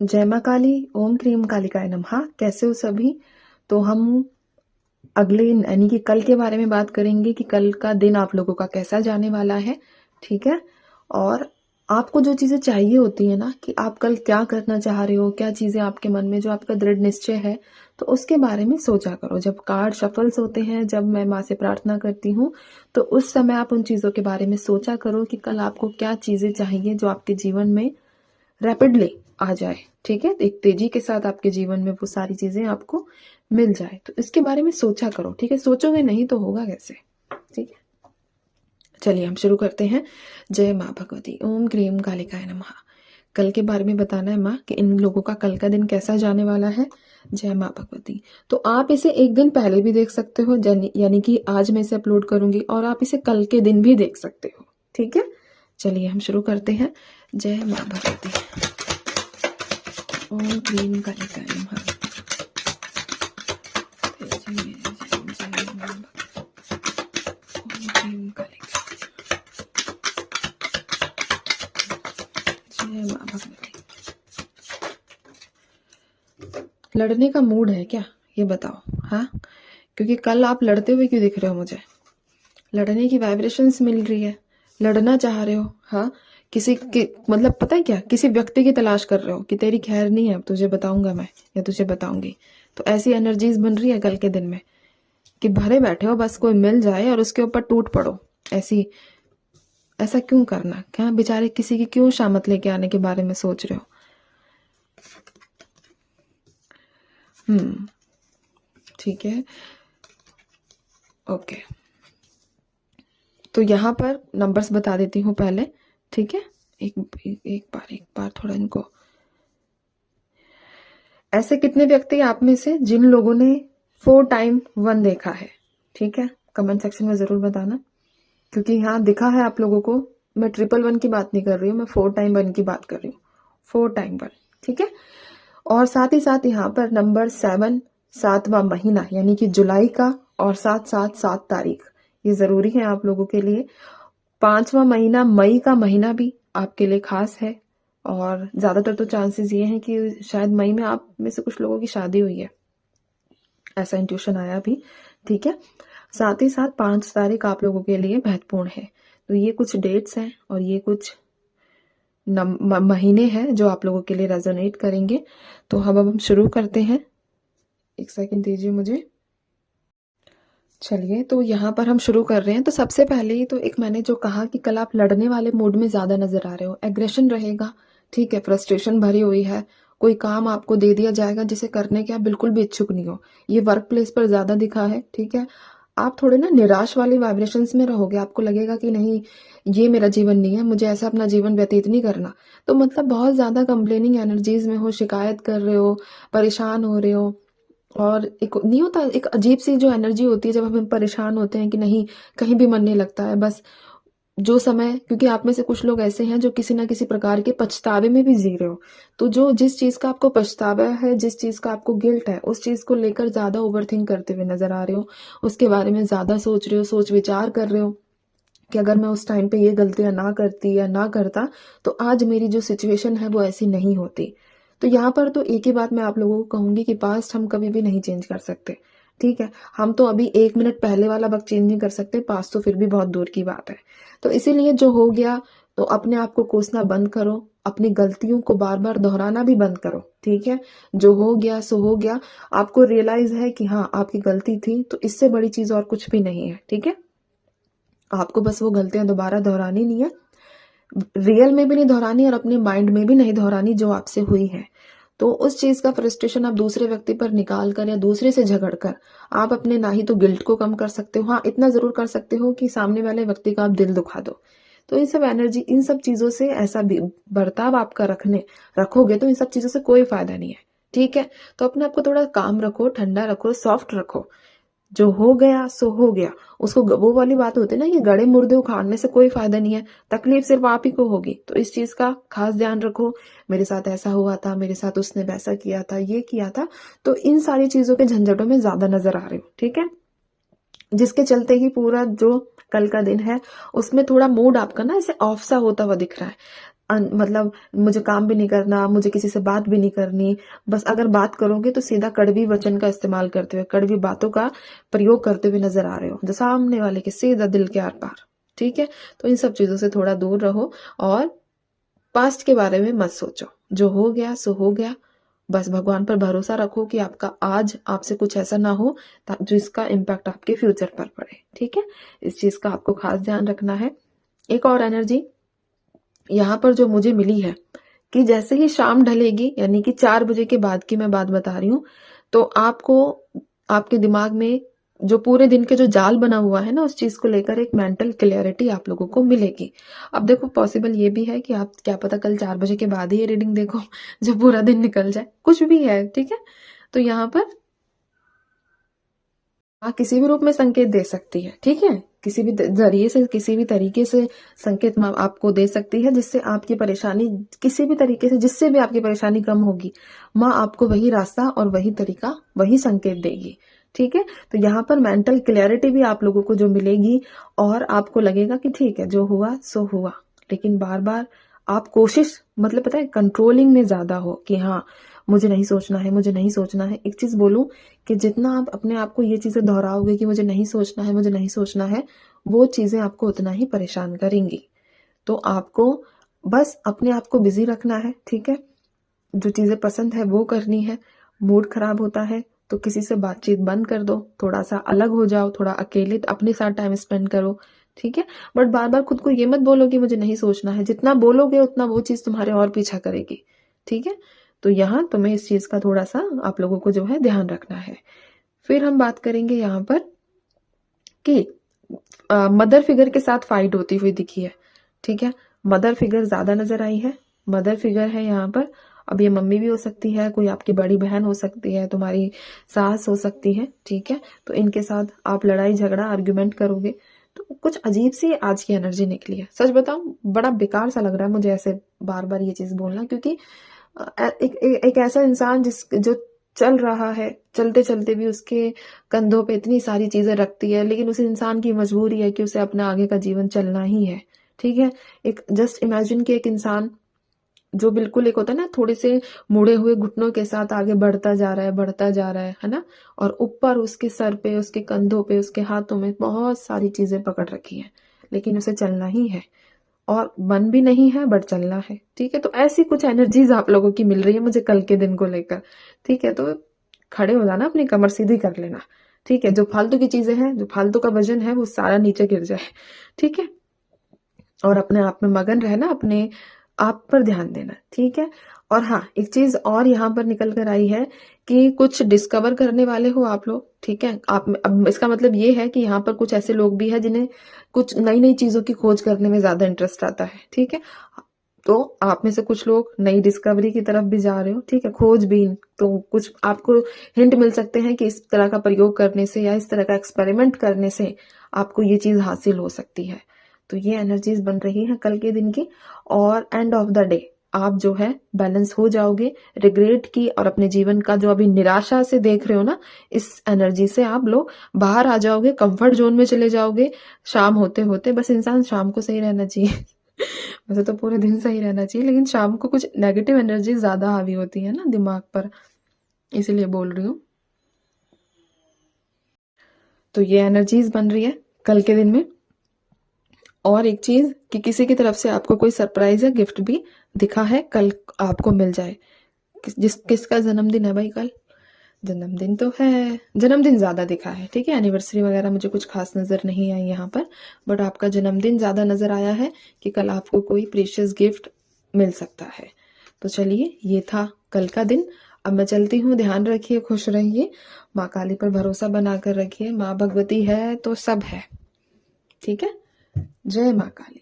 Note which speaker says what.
Speaker 1: जय माँ काली, ओम क्रीम कालिकाय नमः। कैसे हो सभी? तो हम अगले यानी कि कल के बारे में बात करेंगे कि कल का दिन आप लोगों का कैसा जाने वाला है। ठीक है। और आपको जो चीज़ें चाहिए होती है ना कि आप कल क्या करना चाह रहे हो, क्या चीज़ें आपके मन में जो आपका दृढ़ निश्चय है, तो उसके बारे में सोचा करो। जब कार्ड शफल्स होते हैं, जब मैं माँ से प्रार्थना करती हूँ, तो उस समय आप उन चीज़ों के बारे में सोचा करो कि कल आपको क्या चीज़ें चाहिए जो आपके जीवन में रैपिडली आ जाए। ठीक है, एक तेजी के साथ आपके जीवन में वो सारी चीजें आपको मिल जाए, तो इसके बारे में सोचा करो। ठीक है, सोचोगे नहीं तो होगा कैसे? ठीक है, चलिए हम शुरू करते हैं। जय माँ भगवती, ओम क्रीम कालिकाय नमः। कल के बारे में बताना है माँ कि इन लोगों का कल का दिन कैसा जाने वाला है। जय माँ भगवती। तो आप इसे एक दिन पहले भी देख सकते हो, यानी कि आज मैं इसे अपलोड करूंगी, और आप इसे कल के दिन भी देख सकते हो। ठीक है, चलिए हम शुरू करते हैं। जय माँ भगवती, ओम क्लीम कालिकाय नमः। जय माँ भगवती, ओम क्लीम कालिकाय, जय माँ भगवती। लड़ने का मूड है क्या, ये बताओ? हाँ, क्योंकि कल आप लड़ते हुए क्यों दिख रहे हो मुझे? लड़ने की वाइब्रेशंस मिल रही है, लड़ना चाह रहे हो। हाँ, किसी के मतलब पता है क्या, किसी व्यक्ति की तलाश कर रहे हो कि तेरी खैर नहीं है, अब तुझे बताऊंगा मैं या तुझे बताऊंगी। तो ऐसी एनर्जीज बन रही है कल के दिन में कि भरे बैठे हो, बस कोई मिल जाए और उसके ऊपर टूट पड़ो। ऐसा क्यों करना? क्या बेचारे किसी की क्यों शामत लेके आने के बारे में सोच रहे हो? ठीक है, ओके। तो यहाँ पर नंबर्स बता देती हूँ पहले। ठीक है, एक बार थोड़ा इनको। ऐसे कितने व्यक्ति आप में से जिन लोगों ने 4 टाइम 1 देखा है? ठीक है, कमेंट सेक्शन में जरूर बताना, क्योंकि यहाँ दिखा है आप लोगों को। मैं 111 की बात नहीं कर रही हूँ, मैं 4 टाइम 1 की बात कर रही हूँ। 4 टाइम 1। ठीक है, और साथ ही साथ यहाँ पर नंबर 7, 7वां महीना यानी कि जुलाई का, और 7 तारीख, ये जरूरी है आप लोगों के लिए। 5वां महीना मई का महीना भी आपके लिए खास है, और ज्यादातर तो चांसेस ये हैं कि शायद मई में आप में से कुछ लोगों की शादी हुई है, ऐसा इंट्यूशन आया भी। ठीक है, साथ ही साथ 5 तारीख आप लोगों के लिए महत्वपूर्ण है। तो ये कुछ डेट्स हैं और ये कुछ महीने हैं जो आप लोगों के लिए रेजोनेट करेंगे। तो हम शुरू करते हैं। एक सेकंड दीजिए मुझे। चलिए, तो यहाँ पर हम शुरू कर रहे हैं। तो सबसे पहले ही तो एक मैंने जो कहा कि कल आप लड़ने वाले मूड में ज्यादा नजर आ रहे हो, एग्रेशन रहेगा। ठीक है, फ्रस्ट्रेशन भरी हुई है, कोई काम आपको दे दिया जाएगा जिसे करने के आप बिल्कुल भी इच्छुक नहीं हो, ये वर्क प्लेस पर ज्यादा दिखा है। ठीक है, आप थोड़े ना निराश वाली वाइब्रेशंस में रहोगे, आपको लगेगा कि नहीं, ये मेरा जीवन नहीं है, मुझे ऐसा अपना जीवन व्यतीत नहीं करना। तो मतलब बहुत ज्यादा कंप्लेनिंग एनर्जीज में हो, शिकायत कर रहे हो, परेशान हो रहे हो। और एक नहीं होता, एक अजीब सी जो एनर्जी होती है जब हम परेशान होते हैं कि नहीं, कहीं भी मन नहीं लगता है, बस जो समय, क्योंकि आप में से कुछ लोग ऐसे हैं जो किसी ना किसी प्रकार के पछतावे में भी जी रहे हो। तो जो जिस चीज का आपको पछतावा है, जिस चीज का आपको गिल्ट है, उस चीज को लेकर ज्यादा ओवरथिंक करते हुए नजर आ रहे हो, उसके बारे में ज्यादा सोच रहे हो, सोच विचार कर रहे हो कि अगर मैं उस टाइम पे ये गलतियां ना करती या ना करता तो आज मेरी जो सिचुएशन है वो ऐसी नहीं होती। तो यहाँ पर तो एक ही बात मैं आप लोगों को कहूंगी कि पास्ट हम कभी भी नहीं चेंज कर सकते। ठीक है, हम तो अभी 1 मिनट पहले वाला वक्त चेंज नहीं कर सकते, पास्ट तो फिर भी बहुत दूर की बात है। तो इसीलिए जो हो गया, तो अपने आप को कोसना बंद करो, अपनी गलतियों को बार बार दोहराना भी बंद करो। ठीक है, जो हो गया सो हो गया। आपको रियलाइज है कि हाँ आपकी गलती थी, तो इससे बड़ी चीज और कुछ भी नहीं है। ठीक है, आपको बस वो गलतियां दोबारा दोहरानी नहीं है, रियल में भी नहीं दोहरानी और अपने माइंड में भी नहीं दोहरानी जो आपसे हुई है। तो उस चीज का फ्रस्ट्रेशन आप दूसरे व्यक्ति पर निकाल कर या दूसरे से झगड़ कर आप अपने ना ही तो गिल्ट को कम कर सकते हो, हाँ इतना जरूर कर सकते हो कि सामने वाले व्यक्ति का आप दिल दुखा दो। तो इन सब एनर्जी, इन सब चीजों से ऐसा बर्ताव आपका रखोगे तो इन सब चीजों से कोई फायदा नहीं है। ठीक है, तो अपने आप को थोड़ा काम रखो, ठंडा रखो, सॉफ्ट रखो। जो हो गया सो हो गया। उसको वो वाली बात होती है ना, ये गड़े मुर्दे उखाड़ने से कोई फायदा नहीं है, तकलीफ सिर्फ आप ही को होगी। तो इस चीज का खास ध्यान रखो। मेरे साथ ऐसा हुआ था, मेरे साथ उसने वैसा किया था, ये किया था, तो इन सारी चीजों के झंझटों में ज्यादा नजर आ रहे हो। ठीक है, जिसके चलते ही पूरा जो कल का दिन है उसमें थोड़ा मूड आपका ना ऐसे ऑफ सा होता हुआ दिख रहा है। मतलब मुझे काम भी नहीं करना, मुझे किसी से बात भी नहीं करनी, बस अगर बात करोगे तो सीधा कड़वी वचन का इस्तेमाल करते हुए, कड़वी बातों का प्रयोग करते हुए नजर आ रहे हो, जो सामने वाले के सीधा दिल के आर पार। ठीक है, तो इन सब चीजों से थोड़ा दूर रहो और पास्ट के बारे में मत सोचो, जो हो गया सो हो गया। बस भगवान पर भरोसा रखो कि आपका आज आपसे कुछ ऐसा ना हो जो इसका इम्पैक्ट आपके फ्यूचर पर पड़े। ठीक है, इस चीज का आपको खास ध्यान रखना है। एक और एनर्जी यहाँ पर जो मुझे मिली है कि जैसे ही शाम ढलेगी, यानी कि 4 बजे के बाद की मैं बात बता रही हूँ, तो आपको आपके दिमाग में जो पूरे दिन के जो जाल बना हुआ है ना, उस चीज को लेकर एक मेंटल क्लियरिटी आप लोगों को मिलेगी। अब देखो, पॉसिबल ये भी है कि आप क्या पता कल 4 बजे के बाद ही ये रीडिंग देखो, जो पूरा दिन निकल जाए, कुछ भी है। ठीक है, तो यहाँ पर किसी भी रूप में संकेत दे सकती है। ठीक है, किसी भी जरिए से, किसी भी तरीके से संकेत माँ आपको दे सकती है, जिससे आपकी परेशानी किसी भी तरीके से, जिससे भी आपकी परेशानी कम होगी, माँ आपको वही रास्ता और वही तरीका, वही संकेत देगी। ठीक है, तो यहाँ पर मेंटल क्लैरिटी भी आप लोगों को जो मिलेगी और आपको लगेगा कि ठीक है, जो हुआ सो हुआ। लेकिन बार बार आप कोशिश, मतलब पता है, कंट्रोलिंग में ज्यादा हो कि हाँ मुझे नहीं सोचना है, मुझे नहीं सोचना है। एक चीज बोलूं कि जितना आप अपने आप को ये चीजें दोहराओगे कि मुझे नहीं सोचना है, मुझे नहीं सोचना है, वो चीजें आपको उतना ही परेशान करेंगी। तो आपको बस अपने आप को बिजी रखना है। ठीक है, जो चीजें पसंद है वो करनी है। मूड खराब होता है तो किसी से बातचीत बंद कर दो, थोड़ा सा अलग हो जाओ, थोड़ा अकेले अपने साथ टाइम स्पेंड करो। ठीक है, बट बार बार खुद को ये मत बोलो कि मुझे नहीं सोचना है। जितना बोलोगे उतना वो चीज तुम्हारे और पीछा करेगी। ठीक है, तो यहाँ तुम्हें इस चीज का थोड़ा सा आप लोगों को जो है ध्यान रखना है। फिर हम बात करेंगे यहाँ पर कि मदर फिगर के साथ फाइट होती हुई दिखी है। ठीक है, मदर फिगर ज्यादा नजर आई है। मदर फिगर है यहाँ पर, अब ये मम्मी भी हो सकती है, कोई आपकी बड़ी बहन हो सकती है, तुम्हारी सास हो सकती है। ठीक है, तो इनके साथ आप लड़ाई झगड़ा आर्ग्यूमेंट करोगे। तो कुछ अजीब सी आज की एनर्जी निकली है। सच बताऊं, बड़ा बेकार सा लग रहा है मुझे ऐसे बार बार ये चीज बोलना, क्योंकि एक ऐसा इंसान जो चल रहा है, चलते चलते भी उसके कंधों पे इतनी सारी चीजें रखती है, लेकिन उस इंसान की मजबूरी है कि उसे अपना आगे का जीवन चलना ही है। ठीक है, एक जस्ट इमेजिन कि एक इंसान जो बिल्कुल एक होता है ना, थोड़े से मुड़े हुए घुटनों के साथ आगे बढ़ता जा रहा है, बढ़ता जा रहा है ना, और ऊपर उसके सर पे, उसके कंधों पे, उसके हाथों में बहुत सारी चीजें पकड़ रखी है, लेकिन उसे चलना ही है और मन भी नहीं है बट चलना है। ठीक है, तो ऐसी कुछ एनर्जीज आप लोगों की मिल रही है मुझे कल के दिन को लेकर। ठीक है, तो खड़े हो जाना, अपनी कमर सीधी कर लेना। ठीक है, जो फालतू की चीजें हैं, जो फालतू का वजन है, वो सारा नीचे गिर जाए। ठीक है, और अपने आप में मगन रहना, अपने आप पर ध्यान देना। ठीक है, और हाँ, एक चीज और यहाँ पर निकल कर आई है कि कुछ डिस्कवर करने वाले हो आप लोग। ठीक है, आप अब इसका मतलब ये है कि यहाँ पर कुछ ऐसे लोग भी हैं जिन्हें कुछ नई नई चीजों की खोज करने में ज्यादा इंटरेस्ट आता है। ठीक है, तो आप में से कुछ लोग नई डिस्कवरी की तरफ भी जा रहे हो। ठीक है, खोजबीन, तो कुछ आपको हिंट मिल सकते हैं कि इस तरह का प्रयोग करने से या इस तरह का एक्सपेरिमेंट करने से आपको ये चीज हासिल हो सकती है। तो ये एनर्जीज बन रही है कल के दिन की। और एंड ऑफ द डे आप जो है बैलेंस हो जाओगे। रिग्रेट की और अपने जीवन का जो अभी निराशा से देख रहे हो ना, इस एनर्जी से आप लोग बाहर आ जाओगे, कंफर्ट जोन में चले जाओगे शाम होते होते। बस इंसान शाम को सही रहना चाहिए वैसे तो पूरे दिन सही रहना चाहिए, लेकिन शाम को कुछ नेगेटिव एनर्जी ज्यादा हावी होती है ना दिमाग पर, इसीलिए बोल रही हूँ। तो ये एनर्जीज बन रही है कल के दिन में। और एक चीज कि किसी की तरफ से आपको कोई सरप्राइज या गिफ्ट भी दिखा है, कल आपको मिल जाए। किसका जन्मदिन है भाई कल? जन्मदिन तो है, जन्मदिन ज्यादा दिखा है। ठीक है, एनिवर्सरी वगैरह मुझे कुछ खास नजर नहीं आई यहाँ पर, बट आपका जन्मदिन ज्यादा नजर आया है कि कल आपको कोई प्रीशियस गिफ्ट मिल सकता है। तो चलिए, ये था कल का दिन। अब मैं चलती हूँ, ध्यान रखिए, खुश रहिए, माँ काली पर भरोसा बनाकर रखिए। माँ भगवती है तो सब है। ठीक है, जय माँ काली।